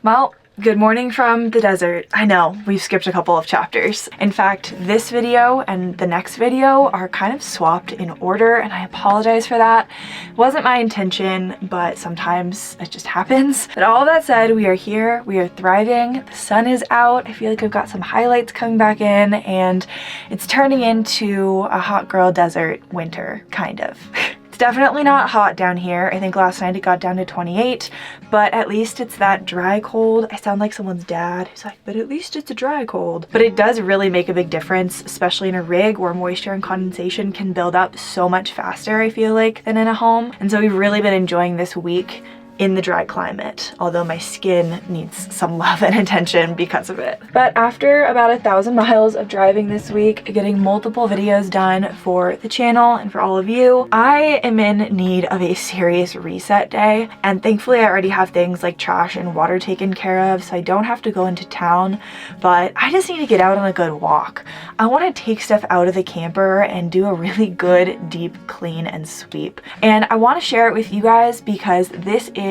Well, good morning from the desert. I know, we've skipped a couple of chapters. In fact, this video and the next video are kind of swapped in order, and I apologize for that. It wasn't my intention, but sometimes it just happens. But all that said, we are here, we are thriving, the sun is out, I feel like I've got some highlights coming back in, and it's turning into a hot girl desert winter, kind of. It's definitely not hot down here. I think last night it got down to 28, but at least it's that dry cold. I sound like someone's dad who's like, but at least it's a dry cold. But it does really make a big difference, especially in a rig where moisture and condensation can build up so much faster, I feel like, than in a home. And so we've really been enjoying this week in the dry climate, although my skin needs some love and attention because of it. But after about 1,000 miles of driving this week, getting multiple videos done for the channel and for all of you, I am in need of a serious reset day. And thankfully I already have things like trash and water taken care of, so I don't have to go into town, but I just need to get out on a good walk. I want to take stuff out of the camper and do a really good deep clean and sweep. And I want to share it with you guys because this is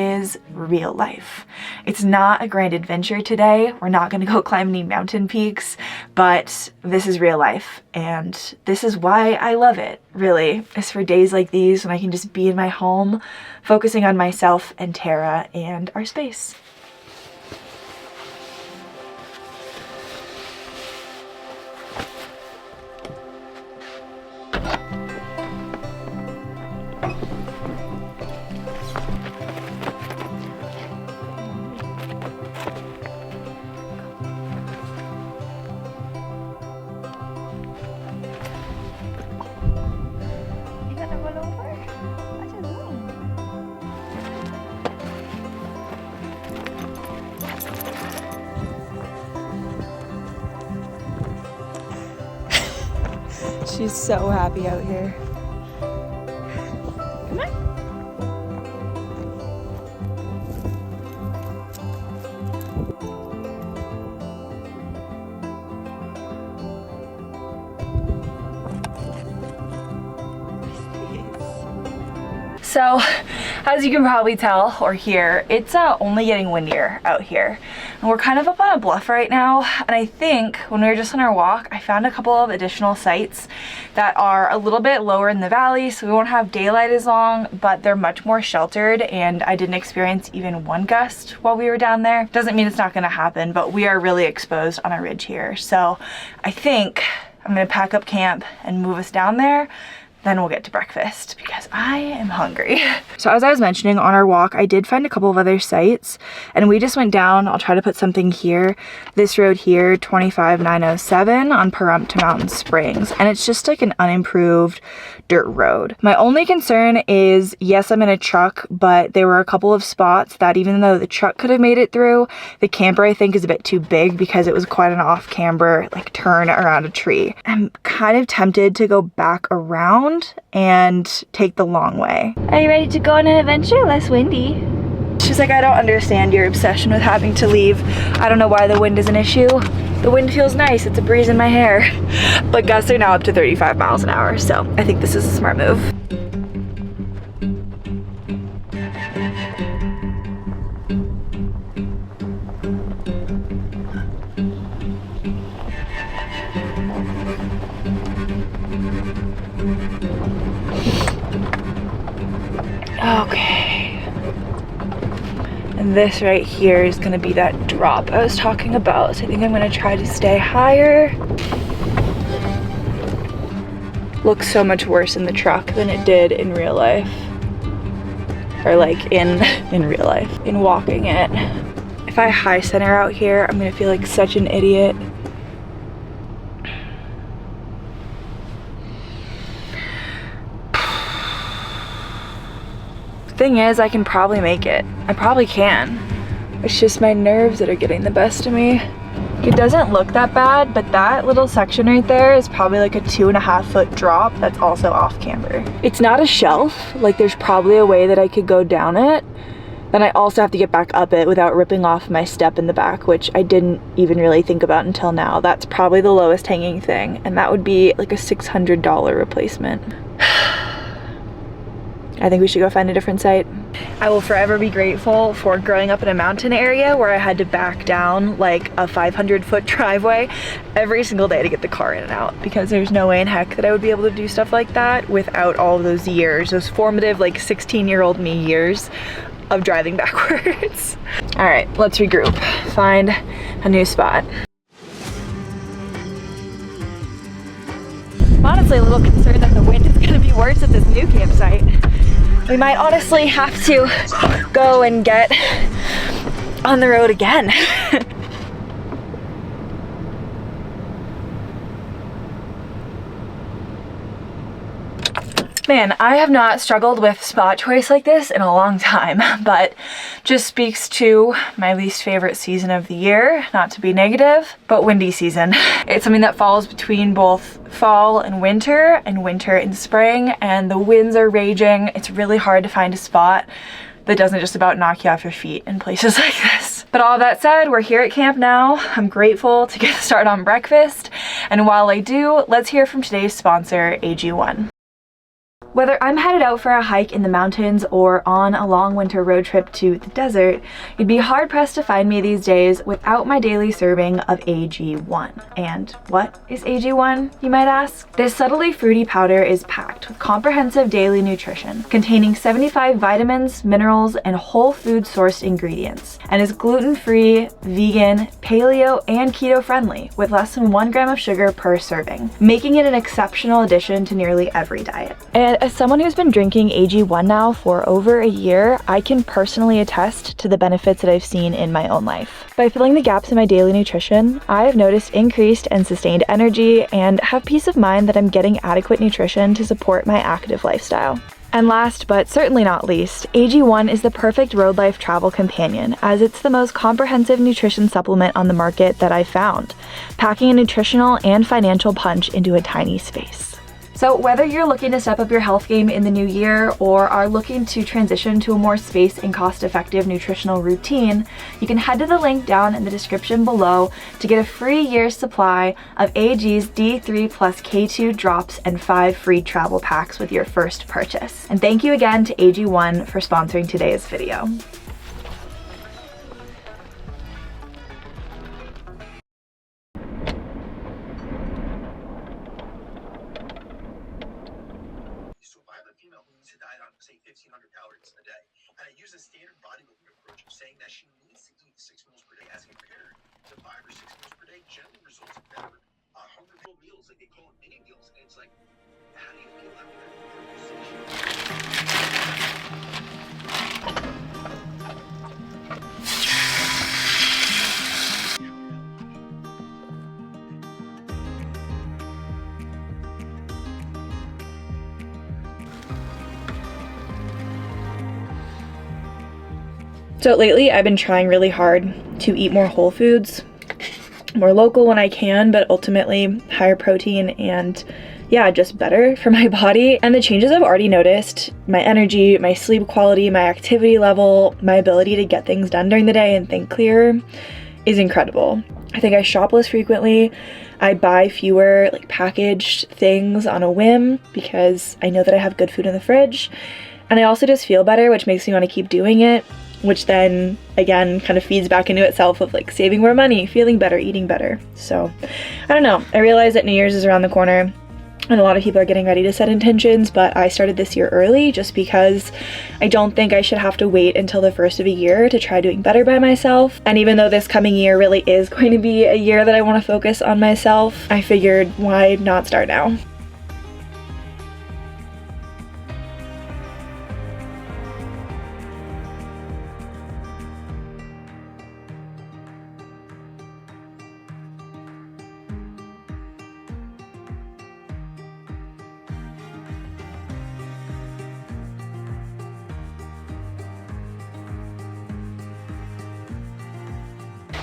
real life. It's not a grand adventure today. We're not going to go climb any mountain peaks, but this is real life, and this is why I love it, really. It's for days like these when I can just be in my home, focusing on myself and Tara and our space. She's so happy out here. Come on. So, as you can probably tell or hear, it's only getting windier out here. And we're kind of up on a bluff right now, and I think when we were just on our walk, I found a couple of additional sites that are a little bit lower in the valley, so we won't have daylight as long, but they're much more sheltered, and I didn't experience even one gust while we were down there. Doesn't mean it's not gonna happen, but we are really exposed on a ridge here. So I think I'm gonna pack up camp and move us down there. Then we'll get to breakfast because I am hungry. So as I was mentioning, on our walk, I did find a couple of other sites, and we just went down. I'll try to put something here. This road here, 25907 on Pahrump to Mountain Springs. And it's just like an unimproved dirt road. My only concern is, yes, I'm in a truck, but there were a couple of spots that even though the truck could have made it through, the camper I think is a bit too big because it was quite an off-camber like turn around a tree. I'm kind of tempted to go back around and take the long way. Are you ready to go on an adventure? Less windy. She's like, I don't understand your obsession with having to leave. I don't know why the wind is an issue. The wind feels nice, it's a breeze in my hair. But gusts are now up to 35 miles an hour, so I think this is a smart move. Okay, and this right here is gonna be that drop I was talking about, so I think I'm gonna try to stay higher. Looks so much worse in the truck than it did in real life, or like in real life, in walking it. If I high center out here, I'm gonna feel like such an idiot. Thing is, I can probably make it. I probably can. It's just my nerves that are getting the best of me. It doesn't look that bad, but that little section right there is probably like a 2.5 foot drop that's also off camber. It's not a shelf, like there's probably a way that I could go down it. Then I also have to get back up it without ripping off my step in the back, which I didn't even really think about until now. That's probably the lowest hanging thing, and that would be like a $600 replacement. I think we should go find a different site. I will forever be grateful for growing up in a mountain area where I had to back down like a 500-foot driveway every single day to get the car in and out, because there's no way in heck that I would be able to do stuff like that without all of those years, those formative like 16-year-old me years of driving backwards. All right, let's regroup, find a new spot. I'm honestly a little concerned that the wind is gonna be worse at this new campsite. We might honestly have to go and get on the road again. Man, I have not struggled with spot choice like this in a long time, but just speaks to my least favorite season of the year, not to be negative, but windy season. It's something that falls between both fall and winter and spring, and the winds are raging. It's really hard to find a spot that doesn't just about knock you off your feet in places like this. But all that said, we're here at camp now. I'm grateful to get started on breakfast, and while I do, let's hear from today's sponsor, AG1. Whether I'm headed out for a hike in the mountains or on a long winter road trip to the desert, you'd be hard-pressed to find me these days without my daily serving of AG1. And what is AG1, you might ask? This subtly fruity powder is packed with comprehensive daily nutrition, containing 75 vitamins, minerals, and whole food sourced ingredients, and is gluten-free, vegan, paleo, and keto-friendly, with less than 1 gram of sugar per serving, making it an exceptional addition to nearly every diet. And as someone who's been drinking AG1 now for over a year, I can personally attest to the benefits that I've seen in my own life. By filling the gaps in my daily nutrition, I have noticed increased and sustained energy and have peace of mind that I'm getting adequate nutrition to support my active lifestyle. And last but certainly not least, AG1 is the perfect road life travel companion, as it's the most comprehensive nutrition supplement on the market that I've found, packing a nutritional and financial punch into a tiny space. So whether you're looking to step up your health game in the new year or are looking to transition to a more space and cost-effective nutritional routine, you can head to the link down in the description below to get a free year's supply of AG's D3 plus K2 drops and 5 free travel packs with your first purchase. And thank you again to AG1 for sponsoring today's video. Say 1,500 calories a day, and I use a standard bodybuilding approach of saying that she needs to eat 6 meals per day as compared to 5 or 6 meals per day generally results in better hunger-filled meals, like they call them mini meals. And it's like, how do you feel after that? So lately I've been trying really hard to eat more whole foods, more local when I can, but ultimately higher protein and yeah, just better for my body. And the changes I've already noticed, my energy, my sleep quality, my activity level, my ability to get things done during the day and think clearer is incredible. I think I shop less frequently. I buy fewer like packaged things on a whim because I know that I have good food in the fridge. And I also just feel better, which makes me want to keep doing it, which then again kind of feeds back into itself of like saving more money, feeling better, eating better. So I don't know. I realize that New Year's is around the corner and a lot of people are getting ready to set intentions, but I started this year early just because I don't think I should have to wait until the first of a year to try doing better by myself. And even though this coming year really is going to be a year that I want to focus on myself, I figured why not start now?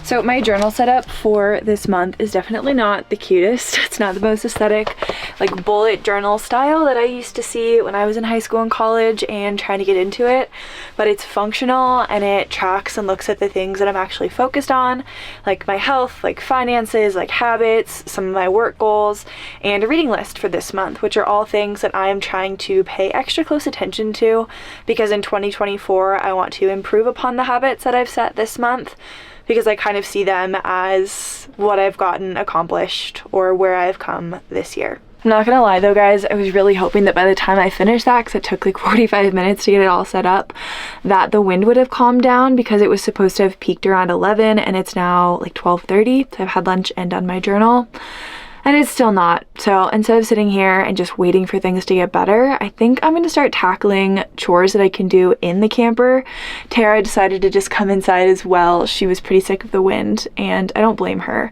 So my journal setup for this month is definitely not the cutest. It's not the most aesthetic, like bullet journal style that I used to see when I was in high school and college and trying to get into it, but it's functional and it tracks and looks at the things that I'm actually focused on, like my health, like finances, like habits, some of my work goals, and a reading list for this month, which are all things that I'm trying to pay extra close attention to because in 2024 I want to improve upon the habits that I've set this month, because I kind of see them as what I've gotten accomplished or where I've come this year. I'm not gonna lie though, guys, I was really hoping that by the time I finished that, because it took like 45 minutes to get it all set up, that the wind would have calmed down, because it was supposed to have peaked around 11 and it's now like 12:30. So I've had lunch and done my journal. And it's still not. So instead of sitting here and just waiting for things to get better, I think I'm going to start tackling chores that I can do in the camper. Tara decided to just come inside as well. She was pretty sick of the wind, and I don't blame her.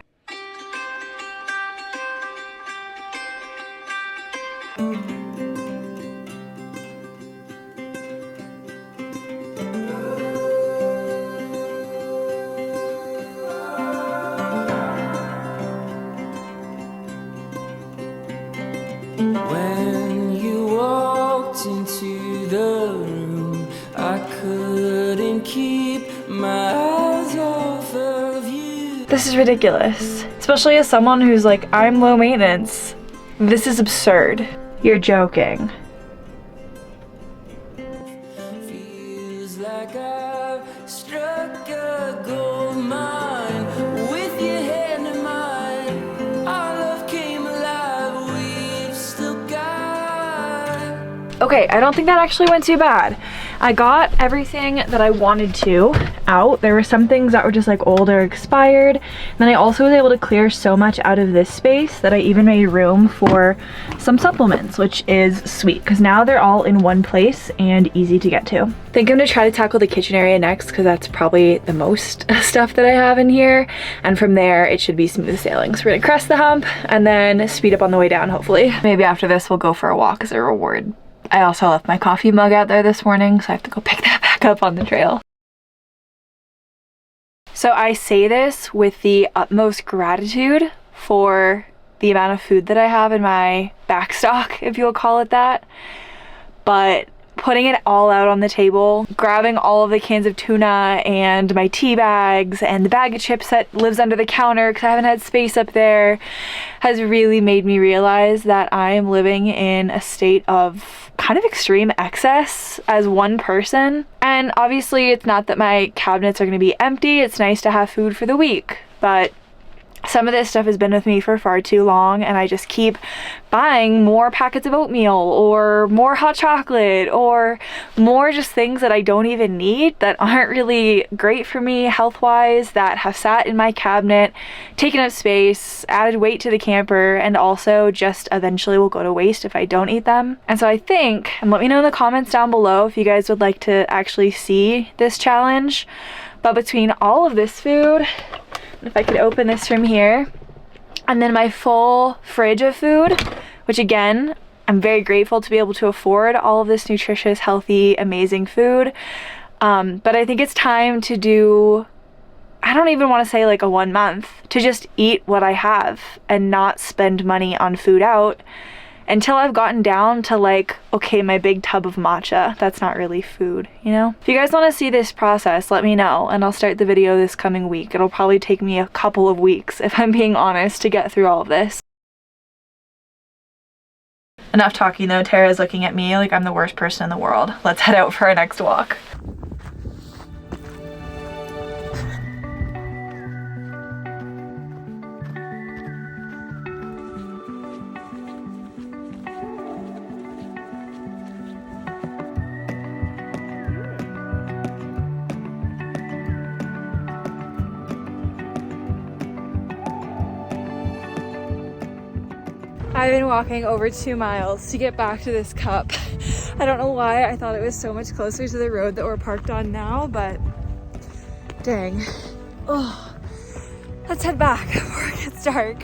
When you walked into the room, I couldn't keep my eyes off of you. This is ridiculous. Especially as someone who's like, I'm low maintenance. This is absurd. You're joking. Feels like I've struck a gold mine with your hand in mine. Our love came alive, we've still got. Okay, I don't think that actually went too bad. I got everything that I wanted to out. There were some things that were just like old or expired. And then I also was able to clear so much out of this space that I even made room for some supplements, which is sweet because now they're all in one place and easy to get to. I think I'm gonna try to tackle the kitchen area next because that's probably the most stuff that I have in here. And from there, it should be smooth sailing. So we're gonna crest the hump and then speed up on the way down, hopefully. Maybe after this, we'll go for a walk as a reward. I also left my coffee mug out there this morning, so I have to go pick that back up on the trail. So I say this with the utmost gratitude for the amount of food that I have in my backstock, if you'll call it that. But putting it all out on the table, grabbing all of the cans of tuna and my tea bags and the bag of chips that lives under the counter because I haven't had space up there, has really made me realize that I am living in a state of kind of extreme excess as one person. And obviously it's not that my cabinets are going to be empty. It's nice to have food for the week, but some of this stuff has been with me for far too long, and I just keep buying more packets of oatmeal or more hot chocolate or more just things that I don't even need, that aren't really great for me health-wise, that have sat in my cabinet, taken up space, added weight to the camper, and also just eventually will go to waste if I don't eat them. And so I think, and let me know in the comments down below if you guys would like to actually see this challenge, but between all of this food, if I could open this from here, and then my full fridge of food, which again, I'm very grateful to be able to afford all of this nutritious, healthy, amazing food. But I think it's time to do, I don't even want to say like a 1 month, to just eat what I have and not spend money on food out until I've gotten down to like, okay, my big tub of matcha, that's not really food, you know? If you guys want to see this process, let me know and I'll start the video this coming week. It'll probably take me a couple of weeks, if I'm being honest, to get through all of this. Enough talking though, Tara's looking at me like I'm the worst person in the world. Let's head out for our next walk. I've been walking over 2 miles to get back to this cup. I don't know why I thought it was so much closer to the road that we're parked on now, but dang. Oh, let's head back before it gets dark.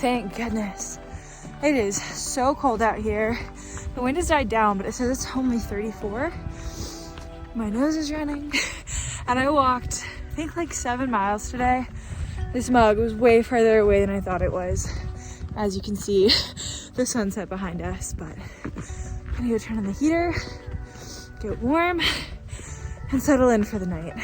thank goodness. It is so cold out here. The wind has died down, but it says it's only 34. My nose is running. And I walked, I think like 7 miles today. This mug was way farther away than I thought it was. As you can see, the sunset behind us, but I'm gonna go turn on the heater, get warm, and settle in for the night.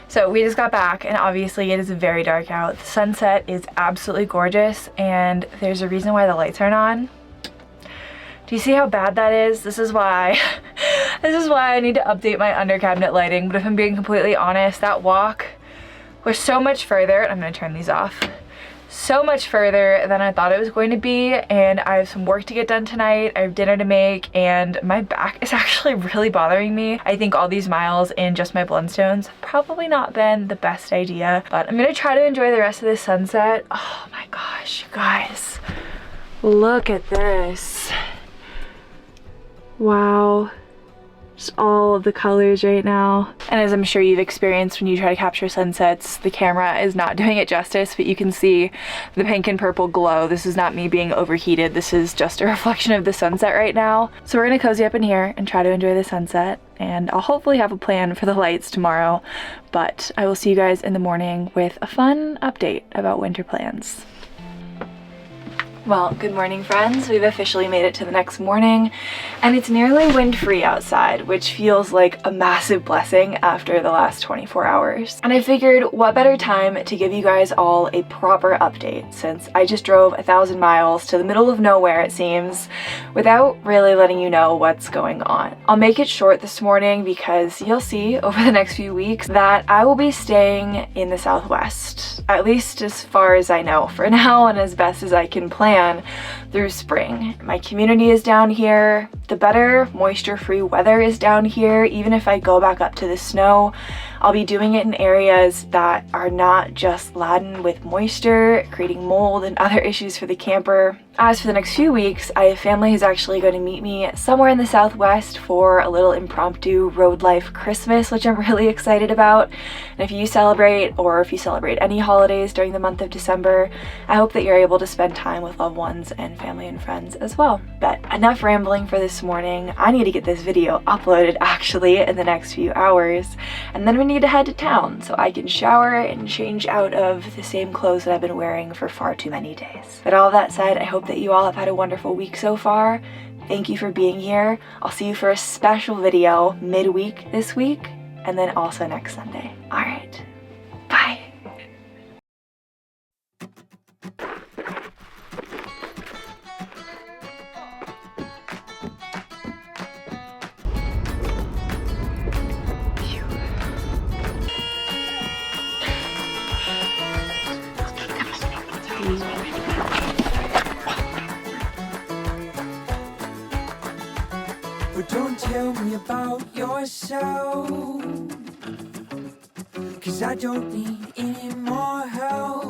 So we just got back and obviously it is very dark out. The sunset is absolutely gorgeous and there's a reason why the lights aren't on. Do you see how bad that is? This is why I need to update my under cabinet lighting. But if I'm being completely honest, that walk was so much further. I'm gonna turn these off. So much further than I thought it was going to be, and I have some work to get done tonight. I have dinner to make and my back is actually really bothering me. I think all these miles in just my Blundstones have probably not been the best idea, but I'm gonna try to enjoy the rest of this sunset. Oh my gosh, you guys, look at this. Wow. Just all of the colors right now. And as I'm sure you've experienced when you try to capture sunsets, the camera is not doing it justice, but you can see the pink and purple glow. This is not me being overheated. This is just a reflection of the sunset right now. So we're gonna cozy up in here and try to enjoy the sunset. And I'll hopefully have a plan for the lights tomorrow, but I will see you guys in the morning with a fun update about winter plans. Well, good morning friends. We've officially made it to the next morning and it's nearly wind-free outside, which feels like a massive blessing after the last 24 hours. And I figured what better time to give you guys all a proper update since I just drove 1,000 miles to the middle of nowhere, it seems, without really letting you know what's going on. I'll make it short this morning because you'll see over the next few weeks that I will be staying in the Southwest, at least as far as I know for now and as best as I can plan through spring. My community is down here. The better moisture-free weather is down here. Even if I go back up to the snow, I'll be doing it in areas that are not just laden with moisture, creating mold and other issues for the camper. As for the next few weeks, I have family who's actually going to meet me somewhere in the Southwest for a little impromptu road life Christmas, which I'm really excited about. And if you celebrate, or if you celebrate any holidays during the month of December, I hope that you're able to spend time with loved ones and family and friends as well. But enough rambling for this morning. I need to get this video uploaded actually in the next few hours, and then we need to head to town so I can shower and change out of the same clothes that I've been wearing for far too many days. But all that said, I hope that you all have had a wonderful week so far. Thank you for being here. I'll see you for a special video midweek this week and then also next Sunday. All right, bye. But don't tell me about yourself, 'cause I don't need any more help.